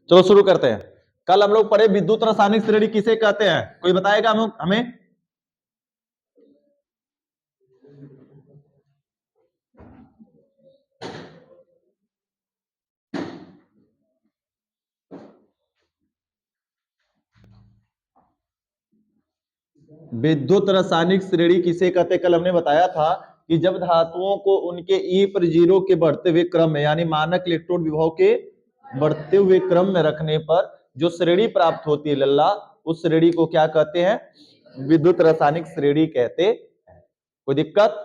चलो शुरू करते हैं। कल हम लोग पढ़े विद्युत रासायनिक श्रेणी किसे कहते हैं, कोई बताएगा हमें? विद्युत रासायनिक श्रेणी किसे कहते हैं? कल हमने बताया था कि जब धातुओं को उनके ई पर जीरो के बढ़ते हुए क्रम में, यानी मानक इलेक्ट्रॉन विभव के बढ़ते हुए क्रम में रखने पर जो श्रेणी प्राप्त होती है लल्ला, उस श्रेणी को क्या कहते हैं? विद्युत रासायनिक श्रेणी कहते हैं। कोई दिक्कत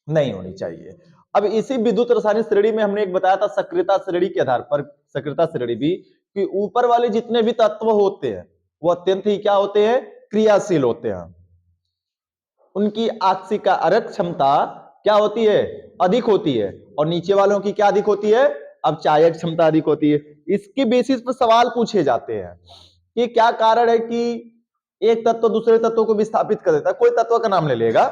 नहीं होनी चाहिए। अब इसी विद्युत रासायनिक श्रेणी में हमने एक बताया था सक्रियता श्रेणी के आधार पर, सक्रियता श्रेणी भी, कि ऊपर वाले जितने भी तत्व होते हैं वो अत्यंत ही क्या होते हैं? क्रियाशील होते हैं। उनकी आक्सीका आरक क्षमता क्या होती है? अधिक होती है। और नीचे वालों की क्या अधिक होती है? अपचायक क्षमता अधिक होती है। इसकी बेसिस पर सवाल पूछे जाते हैं कि क्या कारण है कि एक तत्व दूसरे तत्व को विस्थापित कर देता है। कोई तत्व का नाम ले लेगा,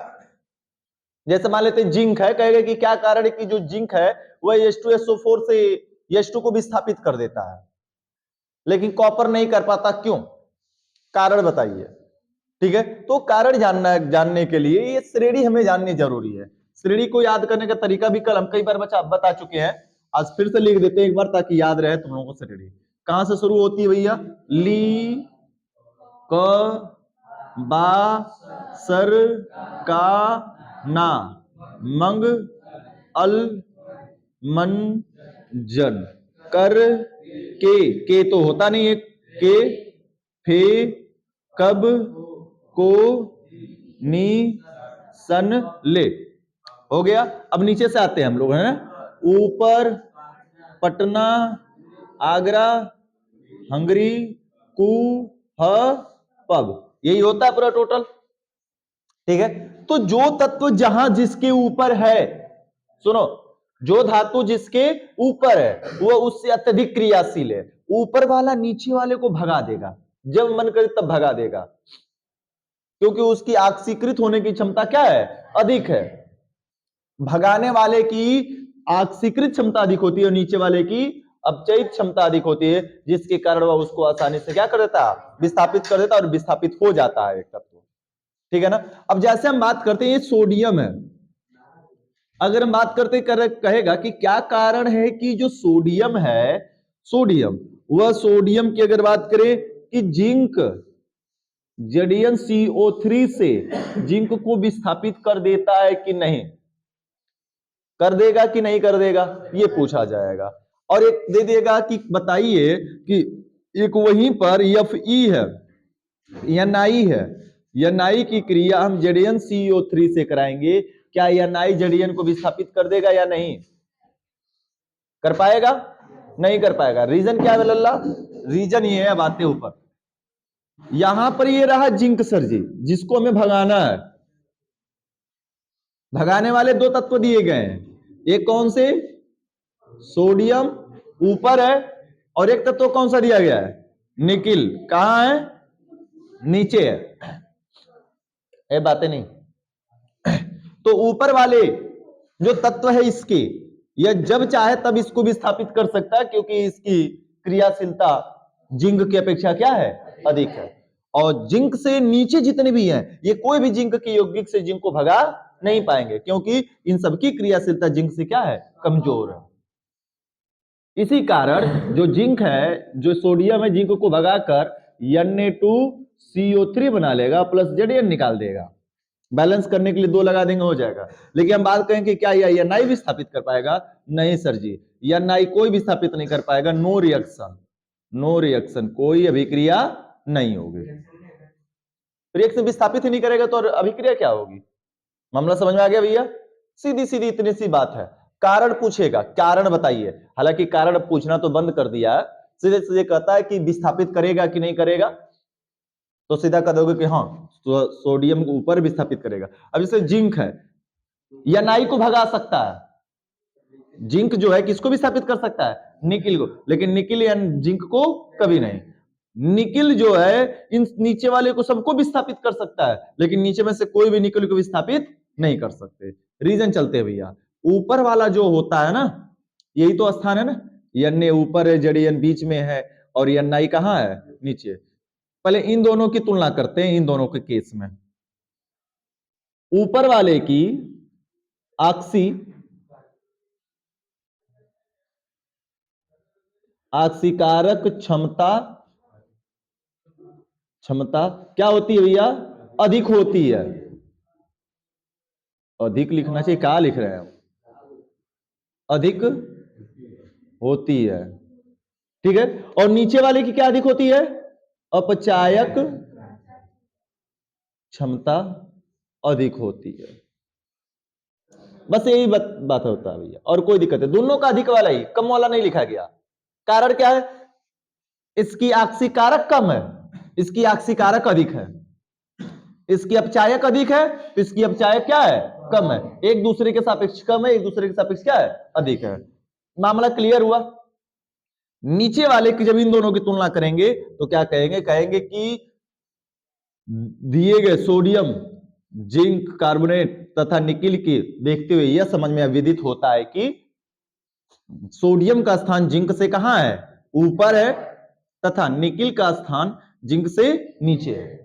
जैसे मान लेते हैं जिंक है, कहेगा कि क्या कारण है कि जो जिंक है वह H2SO4 से H2 को विस्थापित कर देता है, लेकिन कॉपर नहीं कर पाता, क्यों? कारण बताइए। ठीक है, तो कारण जानने के लिए ये श्रेणी हमें जाननी जरूरी है। श्रेणी को याद करने का तरीका भी कल हम कई बार बता चुके हैं, आज फिर से लिख देते हैं एक बार ताकि याद रहे तुम लोगों को। श्रेणी कहां से शुरू होती है भैया? ली, क, बा, सर, का, ना, मंग, अल, मन, जन, कर, के तो होता नहीं है, के, फे, कब, को, नी, सन, ले। हो गया। अब नीचे से आते हैं हम लोग, हैं ऊपर पटना, आगरा, हंगरी, कु, ह, पग, यही होता है पूरा टोटल। ठीक है, तो जो तत्व जहां जिसके ऊपर है, सुनो, जो धातु जिसके ऊपर है वह उससे अत्यधिक क्रियाशील है। ऊपर वाला नीचे वाले को भगा देगा, जब मन करे तब भगा देगा, क्योंकि उसकी आक्सीकृत होने की क्षमता क्या है? अधिक है। भगाने वाले की आक्सीकृत क्षमता अधिक होती है और नीचे वाले की अपचयित क्षमता अधिक होती है, जिसके कारण वह उसको आसानी से क्या कर देता है? विस्थापित कर देता है, और विस्थापित हो जाता है एक तत्व। ठीक है ना। अब जैसे हम बात करते हैं ये सोडियम है, अगर हम बात करते कहेगा कि क्या कारण है कि जो सोडियम है, सोडियम, वह सोडियम की अगर बात करें कि जिंक ZnCO3 से जिंक को विस्थापित कर देता है कि नहीं, कर देगा कि नहीं कर देगा, ये पूछा जाएगा। और एक दे देगा कि बताइए कि एक वहीं पर Fe है, Ni है, Ni की क्रिया हम ZnCO3 से कराएंगे, क्या Ni Zn को विस्थापित कर देगा या नहीं कर पाएगा? नहीं कर पाएगा। रीजन क्या है लल्ला? रीजन ये है, बातें ऊपर, यहां पर ये रहा जिंक सर जी, जिसको हमें भगाना है। भगाने वाले दो तत्व दिए गए हैं, एक कौन से? सोडियम ऊपर है, और एक तत्व कौन सा दिया गया है? निकिल। कहां है? नीचे है। ये बातें नहीं। तो ऊपर वाले जो तत्व है इसके, यह जब चाहे तब इसको विस्थापित कर सकता है, क्योंकि इसकी क्रियाशीलता जिंक की अपेक्षा क्या है? अधिक है। और जिंक से नीचे जितने भी हैं, ये कोई भी जिंक के यौगिक से जिंक को भगा नहीं पाएंगे, क्योंकि इन सबकी क्रियाशीलता जिंक से क्या है? कमजोर है। इसी कारण जो जिंक है, जो सोडियम है, जिंक को भगाकर Na2CO3 बना लेगा, प्लस Zn निकाल देगा। बैलेंस करने के लिए दो लगा देंगे, हो जाएगा। लेकिन हम बात करें कि क्या यह Ni विस्थापित कर पाएगा? नहीं सर जी, Ni कोई विस्थापित नहीं कर पाएगा। नो रिएक्शन, नो रिएक्शन, कोई अभिक्रिया नहीं होगी। रिएक्शन विस्थापित ही नहीं करेगा तो अभिक्रिया क्या होगी? मामला समझ में आ गया भैया? सीधी सीधी इतनी सी बात है। कारण पूछेगा, कारण बताइए, हालांकि कारण पूछना तो बंद कर दिया है, सीधे सीधे कहता है कि विस्थापित करेगा कि नहीं करेगा, तो सीधा कह दोगे कि हाँ, तो सोडियम को ऊपर विस्थापित करेगा। अब जैसे जिंक है, Ni को भगा सकता है। जिंक जो है किसको विस्थापित कर सकता है? निकिल को, लेकिन निकिल या जिंक को कभी नहीं। निकिल जो है इन नीचे वाले को सबको विस्थापित कर सकता है, लेकिन नीचे में से कोई भी निकिल को विस्थापित नहीं कर सकते। रीजन चलते हैं भैया, ऊपर वाला जो होता है ना, यही तो स्थान है ना, Na ऊपर है, Zn बीच में है, और ये Ni कहाँ है, नीचे। पहले इन दोनों की तुलना करते हैं। इन दोनों के केस में ऊपर वाले की आक्सीकारक क्षमता क्या होती है भैया, अधिक होती है। अधिक लिखना चाहिए, क्या लिख रहे हैं, अधिक होती है, ठीक है। और नीचे वाले की क्या अधिक होती है, अपचायक क्षमता अधिक होती है। बस यही बात होता है भैया, और कोई दिक्कत है, दोनों का अधिक वाला ही, कम वाला नहीं लिखा गया। कारण क्या है, इसकी आक्सीकारक कम है, इसकी आक्सीकारक अधिक है, इसकी अपचायक अधिक है, तो इसकी अपचायक क्या है, कम है। एक दूसरे के सापेक्ष कम है, एक दूसरे के सापेक्ष क्या है, अधिक है। मामला क्लियर हुआ। नीचे वाले की जब इन दोनों की तुलना करेंगे तो क्या कहेंगे, कहेंगे कि दिए गए सोडियम, जिंक कार्बोनेट तथा निकिल की देखते हुए यह समझ में विदित होता है कि सोडियम का स्थान जिंक से कहां है, ऊपर है, तथा निकिल का स्थान जिंक से नीचे है।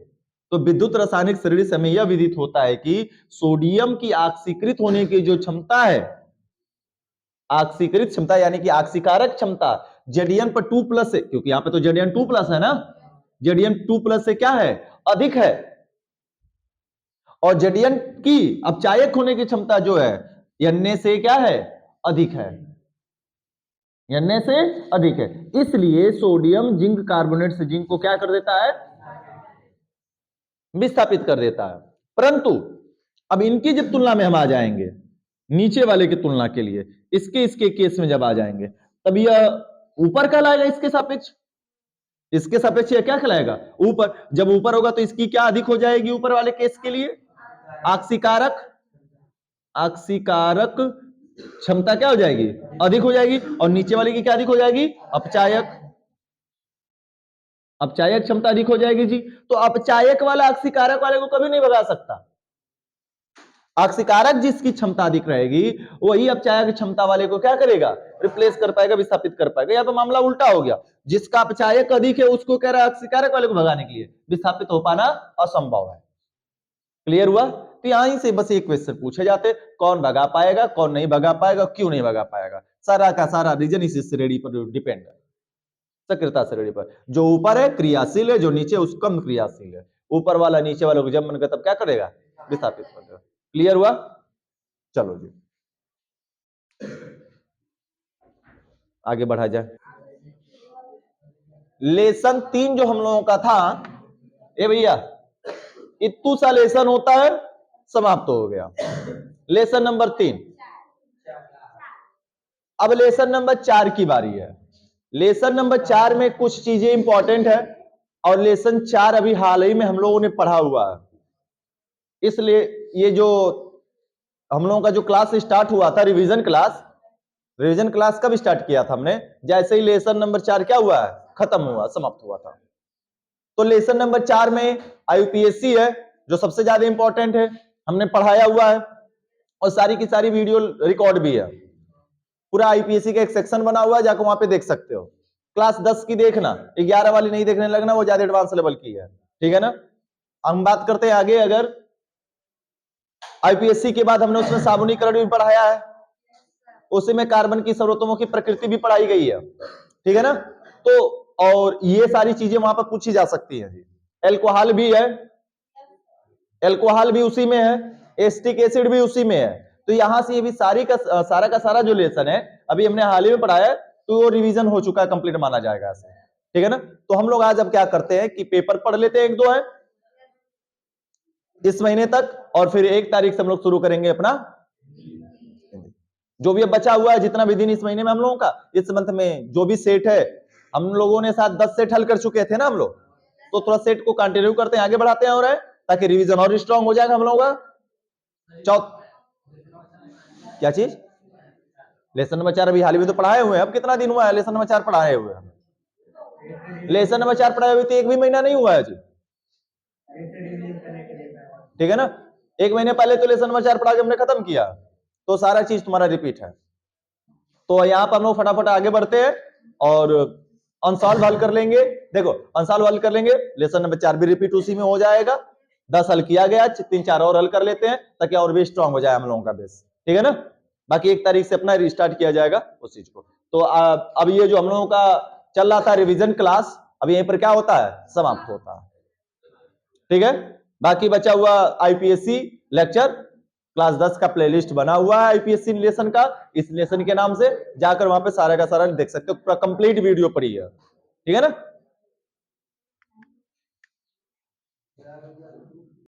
तो विद्युत रासायनिक श्रेणी से हमें यह विदित होता है कि सोडियम की ऑक्सीकृत होने की जो क्षमता है, ऑक्सीकृत क्षमता यानी कि ऑक्सीकारक क्षमता Zn पर 2+ से, क्योंकि यहां पे तो Zn2+ है ना, Zn2+ से क्या है, अधिक है। और Zn की अपचायक होने की क्षमता जो है Na से क्या है, अधिक है, Na से अधिक है। इसलिए सोडियम जिंक कार्बोनेट से जिंक को क्या कर देता है, विस्थापित कर देता है। परंतु अब इनकी जब तुलना में हम आ जाएंगे, नीचे वाले की तुलना के लिए इसके केस में जब आ जाएंगे, तब यह ऊपर कहलाएगा, इसके सापेक्ष यह क्या कहलाएगा, ऊपर। जब ऊपर होगा तो इसकी क्या अधिक हो जाएगी, ऊपर वाले केस के लिए आक्सीकारक क्षमता क्या हो जाएगी, अधिक हो जाएगी। और नीचे वाले की क्या अधिक हो जाएगी, अपचायक क्षमता अधिक हो जाएगी जी। तो अपचायक वाला आक्सीकारक वाले को कभी नहीं भगा सकता। आक्सीकारक जिसकी क्षमता अधिक रहेगी वही अपचायक क्षमता वाले को क्या करेगा, रिप्लेस कर पाएगा, विस्थापित कर पाएगा। यहाँ तो मामला उल्टा हो गया, जिसका अपचायक अधिक है उसको कह रहा है आक्सीकारक वाले को भगाने के लिए, विस्थापित हो पाना असंभव है। क्लियर हुआ। तो यहीं से बस एक क्वेश्चन पूछे जाते, कौन भगा पाएगा, कौन नहीं भगा पाएगा, क्यों नहीं भगा पाएगा। सारा का सारा रीजन इस श्रेणी पर डिपेंड है, सक्रियता श्रेणी पर। जो ऊपर है क्रियाशील है, जो नीचे उस कम क्रियाशील है। ऊपर वाला नीचे वालों को जब मन करे तब क्या करेगा, विस्थापित कर देगा। क्लियर हुआ। चलो जी आगे बढ़ा जाए। लेसन 3 जो हम लोगों का था, ए भैया इत्तू सा लेसन होता है, समाप्त हो गया। Lesson number 3। अब लेसन नंबर 4 की बारी है। लेसन नंबर 4 में कुछ चीजें इंपॉर्टेंट है, और लेसन 4 अभी हाल ही में हम लोगों ने पढ़ा हुआ है। इसलिए ये जो हम लोगों का जो क्लास स्टार्ट हुआ था, रिवीजन क्लास कब स्टार्ट किया था हमने, जैसे ही लेसन नंबर 4 क्या हुआ है, खत्म हुआ, समाप्त हुआ था। तो लेसन नंबर 4 में आईयूपीएससी है जो सबसे ज्यादा इंपॉर्टेंट है, हमने पढ़ाया हुआ है, और सारी की सारी वीडियो रिकॉर्ड भी है। पूरा आईपीएससी का एक सेक्शन बना हुआ है, जाकर वहां पे देख सकते हो। क्लास 10 की देखना, 11 वाली नहीं देखने लगना, वो ज्यादा एडवांस लेवल की है, ठीक है ना। हम बात करते हैं आगे। अगर आईपीएससी के बाद हमने उसमें साबुनीकरण भी पढ़ाया है, उसी में कार्बन की सर्वतोमुखी प्रकृति भी पढ़ाई गई है, ठीक है ना। तो और ये सारी चीजें वहां पर पूछी जा सकती हैं जी। एल्कोहल भी है, एल्कोहल भी उसी में है, एसिटिक एसिड भी उसी में है। तो यहां से ये भी सारा का सारा जो लेसन है अभी हमने हाल ही में पढ़ाया है, तो वो रिवीजन हो चुका है, कंप्लीट माना जाएगा ऐसे, ठीक है ना। तो हम लोग आज अब क्या करते हैं कि पेपर पढ़ लेते हैं, 1-2 है इस महीने तक, और फिर 1 तारीख से हम लोग शुरू करेंगे अपना जो भी अब बचा हुआ है, जितना भी दिन इस महीने में हम लोगों का, इस मंथ में जो भी सेट है, हम लोगों ने साथ 10 सेट हल कर चुके थे ना हम लोग, तो थोड़ा सेट को कंटिन्यू करते हैं, आगे बढ़ाते हैं, और है ताकि रिवीजन और स्ट्रांग हो जाएगा हम लोगों का। क्या चीज, लेसन नंबर 4 अभी हाल ही में तो पढ़ाए हुए हैं। अब कितना दिन हुआ है लेसन नंबर 4 पढ़ाए हुए हैं, लेसन नंबर 4 पढ़ाए हुए तो 1 भी महीना नहीं हुआ है जी, ठीक है ना। 1 महीने पहले तो लेसन नंबर 4 पढ़ा के हमने खत्म किया, तो सारा चीज तुम्हारा रिपीट है। तो यहाँ पर हम लोग फटाफट आगे बढ़ते हैं, और अनसॉल्व हल कर लेंगे। देखो अनसॉल्व हल कर लेंगे, लेसन नंबर 4 भी रिपीट उसी में हो जाएगा। 10 हल किया गया, 3-4 और हल कर लेते हैं ताकि और भी स्ट्रांग हो जाए हम लोगों का बेस, ठीक है ना। बाकी 1 तारीख से अपना रिस्टार्ट किया जाएगा उस चीज को। तो अब ये जो हम लोगों का चल रहा था रिवीजन क्लास, अब यहीं पर क्या होता है, समाप्त होता है, ठीक है। बाकी बचा हुआ आईपीएससी लेक्चर क्लास 10 का प्लेलिस्ट बना हुआ है आईपीएससी लेसन का, इस लेसन के नाम से जाकर वहां पे सारा का सारा देख सकते हो, पूरा कंप्लीट वीडियो पड़ी है, ठीक है ना।